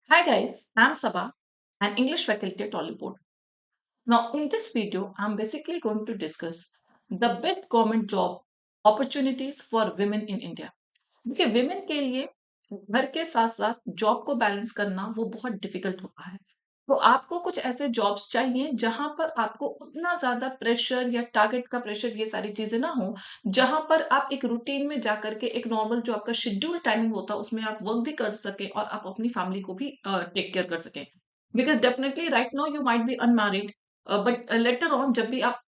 Hi guys, I'm Sabah, an English faculty at Tollywood. Now, in this video, I'm basically going to discuss the best government job opportunities for women in India. देखिए women के लिए घर के साथ साथ job को balance करना वो बहुत डिफिकल्ट होता है। तो आपको कुछ ऐसे जॉब्स चाहिए जहां पर आपको उतना ज्यादा प्रेशर या टारगेट का प्रेशर ये सारी चीजें ना हो, जहां पर आप एक रूटीन में जाकर के एक नॉर्मल जो आपका शेड्यूल टाइमिंग होता है उसमें आप वर्क भी कर सके और आप अपनी फैमिली को भी टेक केयर कर सके। Because definitely right now you might be unmarried, but later on जब भी आप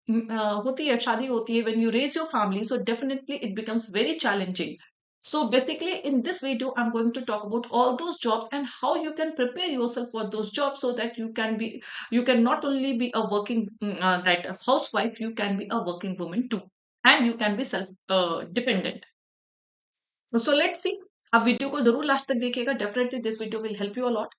होती है शादी होती है, when you raise your family, so definitely it becomes very challenging. So basically, in this video, I'm going to talk about all those jobs and how you can prepare yourself for those jobs so that you can not only be a working, right, a housewife, you can be a working woman too, and you can be self dependent. So let's see. आप video को जरूर last तक देखिएगा. Definitely this video will help you a lot.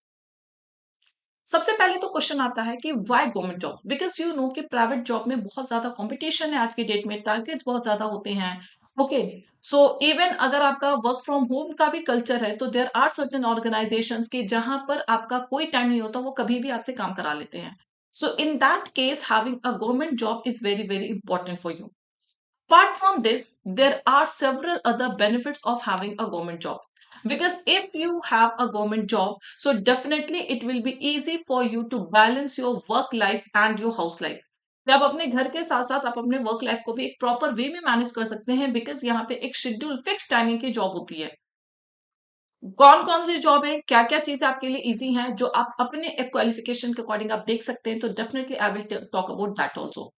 सबसे पहले तो question आता है कि why government job, because you know कि प्राइवेट जॉब में बहुत ज्यादा कंपटीशन है आज की डेट में, टारगेट्स बहुत ज्यादा होते हैं. ओके, सो इवन अगर आपका वर्क फ्रॉम होम का भी कल्चर है तो देर आर सर्टेन ऑर्गेनाइजेशंस की जहां पर आपका कोई टाइम नहीं होता, वो कभी भी आपसे काम करा लेते हैं. So in that case having a government job is very very important for you. Apart from this, there are several other benefits of having a government job. Because if you have a government job, so definitely it will be easy for you to balance your work life and your house life. कि आप अपने घर के साथ साथ आप अपने work life को भी एक प्रॉपर वे में मैनेज कर सकते हैं, बिकॉज यहाँ पे एक शेड्यूल फिक्स टाइमिंग की जॉब होती है. कौन कौन सी जॉब है, क्या क्या चीजें आपके लिए इजी हैं जो आप अपने क्वालिफिकेशन के अकॉर्डिंग आप देख सकते हैं, तो definitely I will talk about that also.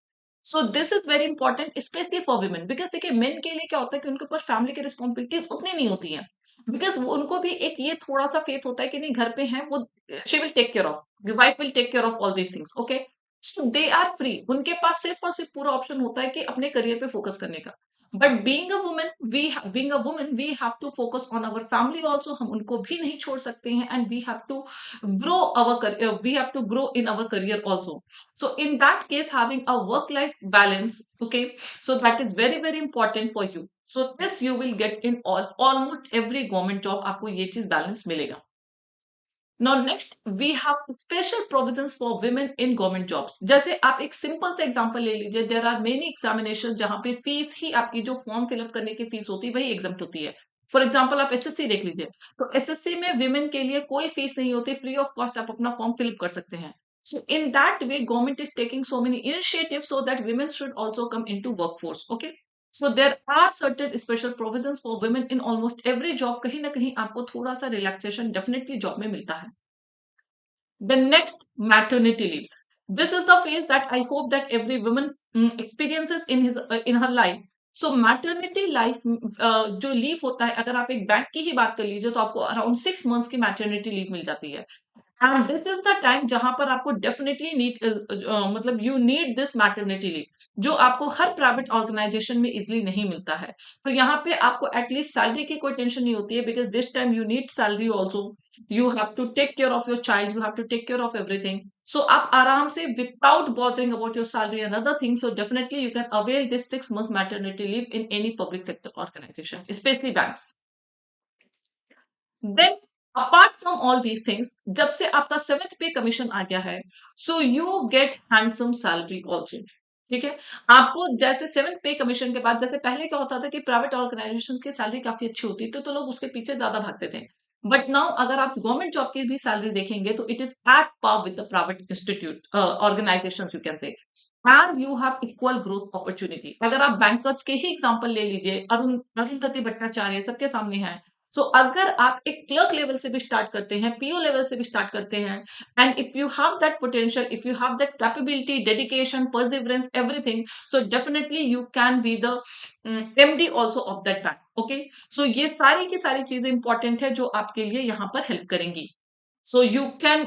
So this is very important specially for women, because देखिए मेन के लिए क्या होता है कि उनके ऊपर फैमिली की रिस्पॉन्सिबिलिटीज उतनी नहीं होती हैं, बिकॉज उनको भी एक ये थोड़ा सा फेथ होता है कि नहीं घर पे हैं वो, she will take care of, wife will take care of all these things. Okay, so they are free, उनके पास सिर्फ और सिर्फ पूरा ऑप्शन होता है कि अपने करियर पे फोकस करने का. But being a woman we have to focus on our family also, हम उनको भी नहीं छोड़ सकते हैं, and we have to grow our career, we have to grow in our career also. So in that case, having a work-life balance, okay, so that is very very important for you. So this you will get in almost every government job. आपको ये चीज balance मिलेगा. Now next we have special provisions for women in government jobs. जैसे आप एक simple से example ले लीजिए, there are many examinations जहां पे फीस ही आपकी जो फॉर्म फिलअप करने की फीस होती है वही एग्जाम होती है. फॉर एग्जाम्पल आप एसएससी देख लीजिए, तो एसएससी में विमेन के लिए कोई फीस नहीं होती, फ्री ऑफ कॉस्ट आप अपना फॉर्म फिलअप कर सकते हैं. So in that way, government is taking so many initiatives so that women should also come into workforce. Okay. So there are certain special provisions for women in almost every job. कहीं ना कहीं आपको थोड़ा सा relaxation definitely job में मिलता है. The next, maternity leaves. This is the phase that I hope that every woman experiences in her life. So maternity life जो लीव होता है, अगर आप एक बैंक की ही बात कर लीजिए तो आपको अराउंड 6 मंथ्स की मैटरनिटी लीव मिल जाती है. And this is the time जहां पर आपको डेफिनेटली नीड, मतलब you need this maternity leave, जो आपको हर प्राइवेट ऑर्गेनाइजेशन में इजिली नहीं मिलता है. तो यहाँ पे आपको एटलीस्ट सैलरी की कोई टेंशन नहीं होती है, because this time you need salary also. You have to take care of your child, you have to take care of everything. So आप आराम से without bothering about your salary and other things, so definitely you can avail this 6 months maternity leave in any public sector organisation, especially banks. Then apart from all these things, जब से आपका 7th pay commission आ गया है, so you get handsome salary also. ठीक है, आपको जैसे 7th पे कमीशन के बाद, जैसे पहले क्या होता था कि प्राइवेट ऑर्गेनाइजेशन की सैलरी काफी अच्छी होती थी तो लोग उसके पीछे ज्यादा भागते थे. बट नाउ अगर आप गवर्नमेंट जॉब की भी सैलरी देखेंगे तो it is at par with the private institute organisation, you can say. And you have equal growth opportunity. अगर आप बैंकर्स के ही एग्जांपल ले लीजिए, अरुंधति भट्टाचार्य सबके सामने है. सो अगर आप एक क्लर्क लेवल से भी स्टार्ट करते हैं, पीओ लेवल से भी स्टार्ट करते हैं, and if you have that potential, if you have that capability, dedication, perseverance, everything, so definitely you can be the MD also of that bank. Okay, so ये सारी की सारी चीजें इंपॉर्टेंट है जो आपके लिए यहाँ पर हेल्प करेंगी. सो you can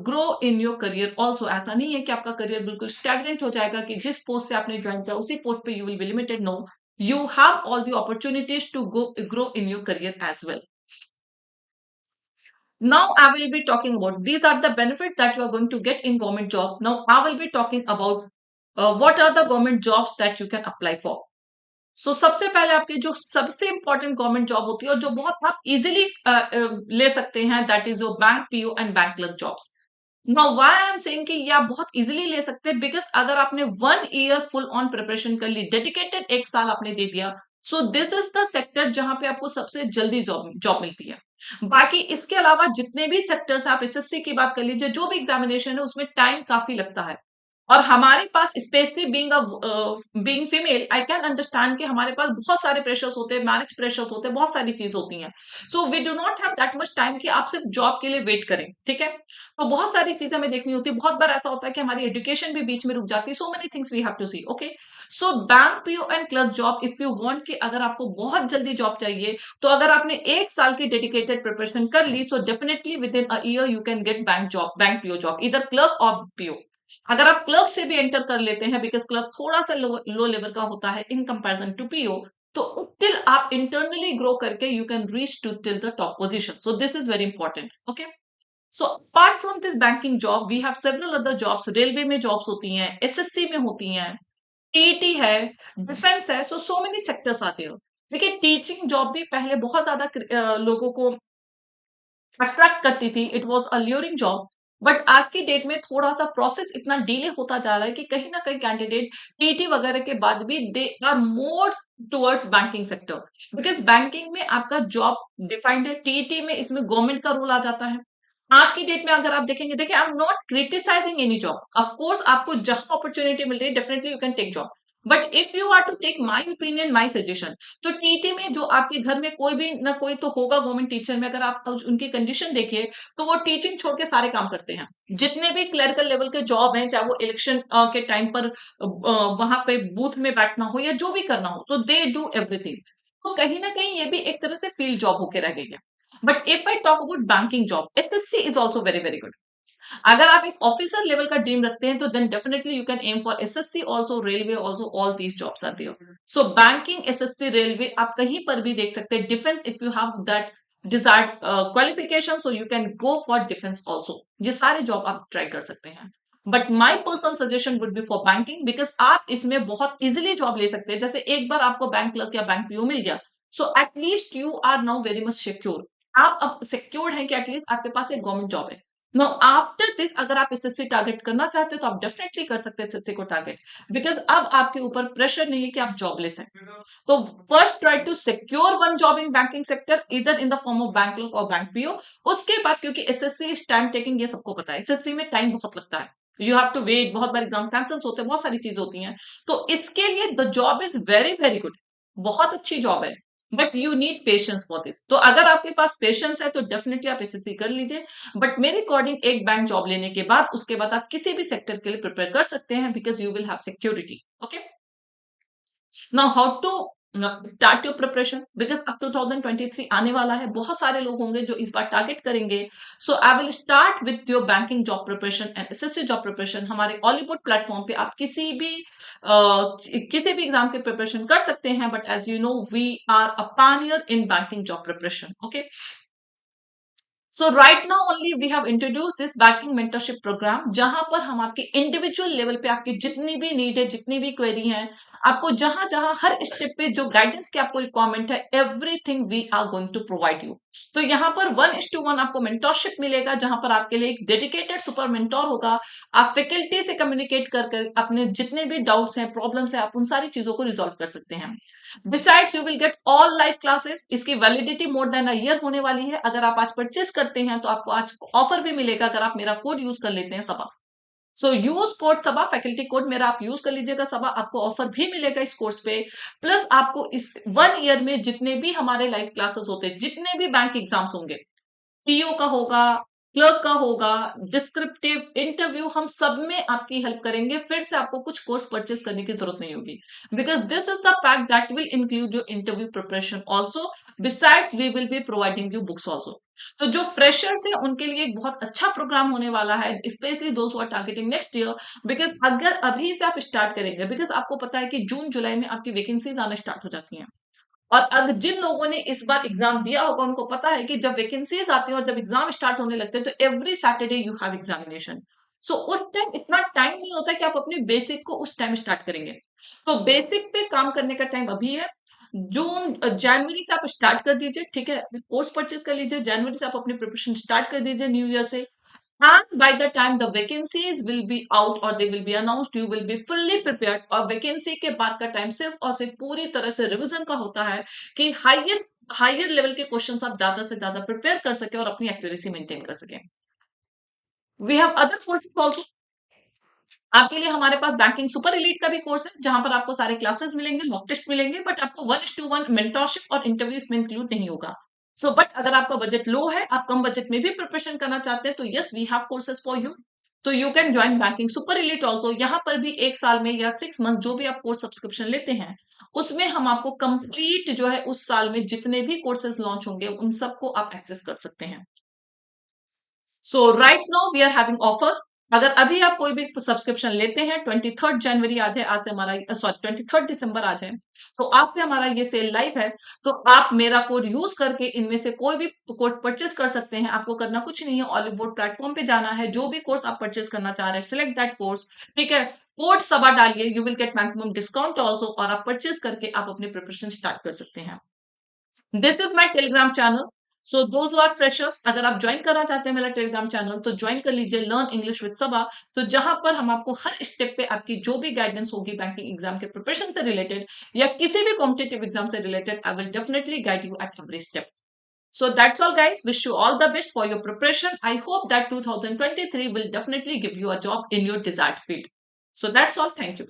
grow in your career also. ऐसा नहीं है कि आपका करियर बिल्कुल स्टैग्नेंट हो जाएगा, कि जिस पोस्ट से आपने ज्वाइन किया उसी पोस्ट पे you will be limited. No, you have all the opportunities to grow in your career as well. Now I will be talking about, these are the benefits that you are going to get in government job. Now I will be talking about what are the government jobs that you can apply for. सबसे पहले आपके जो सबसे important government job होती है और जो बहुत आप इजीली ले सकते हैं, that is your bank PO and bank clerk jobs. Now why I am saying कि ये आप बहुत इजीली ले सकते हैं, बिकॉज अगर आपने 1 ईयर फुल ऑन प्रिपरेशन कर ली, डेडिकेटेड 1 साल आपने दे दिया, सो दिस इज द सेक्टर जहां पे आपको सबसे जल्दी जॉब जॉब मिलती है। बाकी इसके अलावा जितने भी सेक्टर्स, आप एसएससी की बात कर लीजिए, जो भी एग्जामिनेशन है उसमें टाइम काफी लगता है। और हमारे पास specially being female, I can understand कि हमारे पास बहुत सारे प्रेशर्स होते हैं, मैरिज प्रेशर्स होते हैं, बहुत सारी चीज होती हैं। So we do not have that much time कि आप सिर्फ जॉब के लिए वेट करें, ठीक है। तो बहुत सारी चीजें हमें देखनी होती है, बहुत बार ऐसा होता है कि हमारी एजुकेशन भी बीच में रुक जाती है, so many things we have to see, okay. So bank PO and clerk job, if you want कि अगर आपको बहुत जल्दी जॉब चाहिए, तो अगर आपने 1 साल की डेडिकेटेड प्रिपरेशन कर ली, so definitely within a year you can get bank job, bank PO job, इधर क्लर्क और पीओ। अगर आप क्लर्क से भी एंटर कर लेते हैं, बिकॉज क्लर्क थोड़ा सा लो लेवल का होता है इन कंपैरिजन टू पीओ, तो टिल आप इंटरनली ग्रो करके you can reach to till the top position, so this is very important, okay. So apart from this banking job we have several other jobs, railway में jobs होती हैं, SSC में होती हैं, TET है, defence है, so many sectors आते हैं। देखिए टीचिंग जॉब भी पहले बहुत ज्यादा लोगों को अट्रैक्ट करती थी, it was a luring job. But आज की डेट में थोड़ा सा प्रोसेस इतना डिले होता जा रहा है कि कहीं ना कहीं कैंडिडेट टीटी वगैरह के बाद भी they are more towards banking sector, because banking में आपका जॉब डिफाइंड है, टीटी में इसमें गवर्नमेंट का रोल आ जाता है। आज की डेट में अगर आप देखेंगे, देखिए I am not criticising any job, of course आपको जहां अपॉर्चुनिटी मिल रही है definitely you can take job, but if you are to take my opinion, my suggestion, तो टीटी में जो आपके घर में कोई भी ना कोई तो होगा गवर्नमेंट टीचर में, अगर आप उनकी कंडीशन देखिए, तो वो टीचिंग छोड़ के सारे काम करते हैं। जितने भी क्लरिकल लेवल के जॉब हैं, चाहे वो इलेक्शन के टाइम पर वहां पे बूथ में बैठना हो या जो भी करना हो, तो दे डू एवरीथिंग। तो कहीं ना कहीं ये भी एक तरह से फील्ड जॉब होके रह गई है। But if I talk about banking job, SSC is also very very good. अगर आप एक ऑफिसर लेवल का ड्रीम रखते हैं, तो then definitely you can aim for SSC also, railway also, all these jobs are there. So banking, SSC, railway आप कहीं पर भी देख सकते हैं। Defence, if you have that desired qualification, so you can go for defence also. ये सारे job आप ट्राई कर सकते हैं। But my personal suggestion would be for banking, because आप इसमें बहुत इजिली जॉब ले सकते हैं। जैसे एक बार आपको बैंक क्लर्क या बैंक पीओ मिल गया, so at least you are now very much secure. आप अब सिक्योर्ड हैं कि एटलीस्ट आपके पास एक गवर्नमेंट जॉब है। नाउ आफ्टर दिस, अगर आप एसएससी टारगेट करना चाहते हैं, तो आप डेफिनेटली कर सकते हैं एसएससी को टारगेट, बिकॉज अब आपके ऊपर प्रेशर नहीं है कि आप जॉबलेस हैं। तो first try to secure one job in banking sector, इधर in the form of bank clerk और बैंक पीओ। उसके बाद, क्योंकि एसएससी इज टाइम टेकिंग, ये सबको पता है, एसएससी में टाइम बहुत लगता है, यू हैव टू वेट, बहुत बार एग्जाम कैंसिल होते हैं, बहुत सारी चीजें होती हैं। तो इसके लिए the job is very very good, बहुत अच्छी जॉब है, but you need patience for this. तो अगर आपके पास पेशेंस है, तो डेफिनेटली आप एसएससी कर लीजिए। बट मेरे अकॉर्डिंग एक बैंक जॉब लेने के बाद, उसके बाद आप किसी भी सेक्टर के लिए प्रिपेयर कर सकते हैं, because you will have security, okay. Now how to start your preparation, because अब 2023 आने वाला है, बहुत सारे लोग होंगे जो इस बार टारगेट करेंगे। So I will start with your banking job preparation and SSC job preparation. हमारे ऑलीवुड प्लेटफॉर्म पे आप किसी भी एग्जाम के प्रिपरेशन कर सकते हैं, but as you know we are a pioneer in banking job preparation, okay. So right now only we have introduce this banking mentorship program, जहां पर हम आपके इंडिविजुअल लेवल पे आपकी जितनी भी नीड है, जितनी भी क्वेरी है, आपको जहां जहां हर स्टेप पे जो गाइडेंस की आपको रिक्वायरमेंट है, everything we are going to provide you. तो यहाँ पर 1:1 आपको मेंटोरशिप मिलेगा, जहां पर आपके लिए एक डेडिकेटेड सुपर मेंटोर होगा। आप फैकल्टी से कम्युनिकेट कर अपने जितने भी डाउट्स हैं, प्रॉब्लम्स हैं, आप उन सारी चीजों को रिजॉल्व कर सकते हैं। Besides you will get all live classes, इसकी validity more than a year होने वाली है। अगर आप आज परचेस करते हैं, तो आपको आज ऑफर भी मिलेगा, अगर आप मेरा कोड यूज कर लेते हैं, सबा। सो यूज कोड सबा, फैकल्टी कोड मेरा आप यूज कर लीजिएगा सबा, आपको ऑफर भी मिलेगा इस कोर्स पे। प्लस आपको इस 1 ईयर में जितने भी हमारे लाइव क्लासेस होते हैं, जितने भी बैंक एग्जाम्स होंगे, पीओ का होगा, क्लर्क का होगा, डिस्क्रिप्टिव इंटरव्यू, हम सब में आपकी हेल्प करेंगे। फिर से आपको कुछ कोर्स परचेस करने की जरूरत नहीं होगी, because this is the pack that will include your interview preparation also. Besides we will be providing you books also. तो जो फ्रेशर्स है उनके लिए एक बहुत अच्छा प्रोग्राम होने वाला है, specially those who are targeting next year. Because अगर अभी से आप स्टार्ट करेंगे, बिकॉज आपको पता है कि जून जुलाई में आपकी वैकेंसीज आना स्टार्ट हो जाती हैं। और अगर जिन लोगों ने इस बार एग्जाम दिया होगा, उनको पता है कि जब वैकेंसीज आती हैं और जब एग्जाम स्टार्ट होने लगते हैं, तो every Saturday you have examination. So उस टाइम इतना टाइम नहीं होता कि आप अपने बेसिक को उस टाइम स्टार्ट करेंगे। तो बेसिक पे काम करने का टाइम अभी है। जून जनवरी से आप स्टार्ट कर दीजिए, ठीक है, कोर्स परचेज कर लीजिए, जनवरी से आप अपनी प्रिपरेशन स्टार्ट कर दीजिए न्यू ईयर से। And by the time the vacancies will be out or they will be announced, you will be fully prepared। और वैकेंसी के बाद का टाइम सिर्फ और सिर्फ पूरी तरह से रिवीजन का होता है कि हायर लेवल के क्वेश्चंस आप ज्यादा से ज्यादा प्रिपेयर कर सके और अपनी एक्यूरेसी मेंटेन कर सके। We have other courses also. आपके लिए हमारे पास बैंकिंग सुपर एलीट का भी कोर्स है, जहां पर आपको सारे क्लासेस मिलेंगे, मॉक टेस्ट मिलेंगे, बट आपको 1:1 मेंटोरशिप और इंटरव्यू इसमें इंक्लूड नहीं होगा। सो बट अगर आपका बजट लो है, आप कम बजट में भी प्रिपरेशन करना चाहते हैं, तो yes we have courses for you. तो you can join banking super elite also. यहाँ पर भी 1 साल में या 6 मंथ जो भी आप कोर्स सब्सक्रिप्शन लेते हैं, उसमें हम आपको कंप्लीट जो है उस साल में जितने भी कोर्सेज लॉन्च होंगे उन सबको आप एक्सेस कर सकते हैं। So right now we are having offer. अगर अभी आप कोई भी सब्सक्रिप्शन लेते हैं, 23 जनवरी आ जाए, आज से हमारा सॉरी 23 दिसंबर आ जाए, तो आज से हमारा ये सेल लाइव है। तो आप मेरा कोड यूज करके इनमें से कोई भी कोर्स परचेज कर सकते हैं। आपको करना कुछ नहीं है, ऑलिव बोर्ड प्लेटफॉर्म पे जाना है, जो भी कोर्स आप परचेज करना चाह रहे हैं सिलेक्ट दैट कोर्स, ठीक है, कोड सबा डालिए, you will get maximum discount also, और आप परचेज करके आप अपनी प्रिपरेशन स्टार्ट कर सकते हैं। This is my Telegram channel. So those are freshers, अगर आप ज्वाइन करना चाहते हैं मेरा टेलीग्राम चैनल, तो ज्वाइन कर लीजिए लर्न इंग्लिश विद सबा। तो जहां पर हम आपको हर स्टेप पे आपकी जो भी गाइडेंस होगी बैंकिंग एग्जाम के प्रिपरेशन से रिलेटेड या किसी भी कॉम्पिटेटिव एग्जाम से related, I will definitely guide you at every step. So that's all guys, wish you all the best for your preparation। I hope that 2023 will definitely give you a job in your desired field। So that's all, thank you।